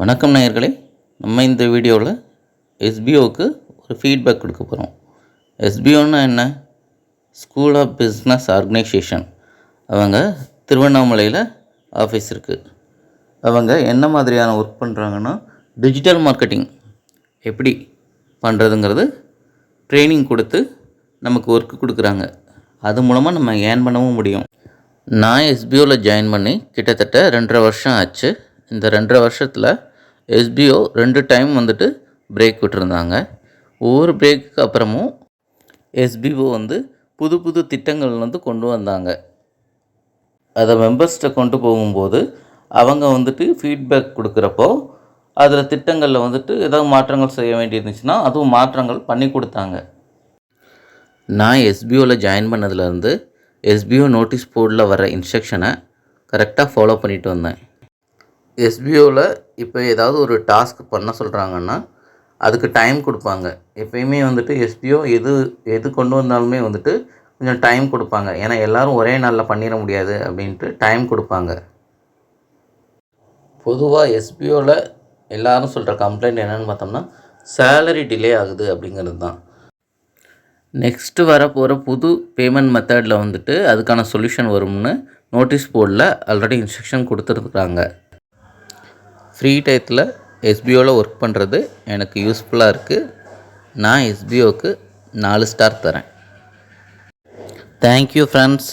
வணக்கம் நேயர்களே, நம்ம இந்த வீடியோவில் எஸ்பிஓக்கு ஒரு ஃபீட்பேக் கொடுக்க போகிறோம். எஸ்பிஓன்னா என்ன? School of business organisation. அவங்க திருவண்ணாமலையில் ஆஃபீஸ் இருக்குது. அவங்க என்ன மாதிரியான ஒர்க் பண்ணுறாங்கன்னா, டிஜிட்டல் மார்க்கெட்டிங் எப்படி பண்ணுறதுங்கிறது ட்ரைனிங் கொடுத்து நமக்கு ஒர்க்கு கொடுக்குறாங்க. அது மூலமாக நம்ம ஏர்ன் பண்ணவும் முடியும். நான் எஸ்பிஓவில் ஜாயின் பண்ணி கிட்டத்தட்ட 2.5 வருஷம் ஆச்சு. இந்த 2.5 வருஷத்தில் எஸ்பிஓ 2 டைம் பிரேக் விட்டுருந்தாங்க. ஒவ்வொரு பிரேக்குக்கு அப்புறமும் எஸ்பிஓ புது புது திட்டங்கள் கொண்டு வந்தாங்க. அதை மெம்பர்ஸ்கிட்ட கொண்டு போகும்போது அவங்க ஃபீட்பேக் கொடுக்குறப்போ அதில் திட்டங்களில் ஏதாவது மாற்றங்கள் செய்ய வேண்டியிருந்துச்சுன்னா அதுவும் மாற்றங்கள் பண்ணி கொடுத்தாங்க. நான் எஸ்பிஓவில் ஜாயின் பண்ணதுலேருந்து எஸ்பிஓ நோட்டீஸ் போர்டில் வர இன்ஸ்ட்ரக்ஷனை கரெக்டாக ஃபாலோ பண்ணிட்டு வந்தேன். எஸ்பிஓவில் இப்போ ஏதாவது ஒரு டாஸ்க் பண்ண சொல்கிறாங்கன்னா அதுக்கு டைம் கொடுப்பாங்க. எப்பயுமே எஸ்பிஓ எது கொண்டு வந்தாலுமே கொஞ்சம் டைம் கொடுப்பாங்க. ஏன்னா எல்லோரும் ஒரே நாளில் பண்ணிட முடியாது அப்படின்ட்டு டைம் கொடுப்பாங்க. பொதுவாக எஸ்பிஓவில் எல்லோரும் சொல்கிற கம்ப்ளைண்ட் என்னென்னு பார்த்தோம்னா, சேலரி டிலே ஆகுது அப்படிங்கிறது தான். நெக்ஸ்ட்டு வரப்போகிற புது பேமெண்ட் மெத்தடில் அதுக்கான சொல்யூஷன் வரும்னு நோட்டீஸ் போர்டில் ஆல்ரெடி இன்ஸ்ட்ரக்ஷன் கொடுத்துருக்குறாங்க. ஃப்ரீ டயத்தில் எஸ்பிஓவில் ஒர்க் பண்ணுறது எனக்கு யூஸ்ஃபுல்லாக இருக்குது. நான் எஸ்பிஓக்கு 4 ஸ்டார் தரேன். Thank you friends.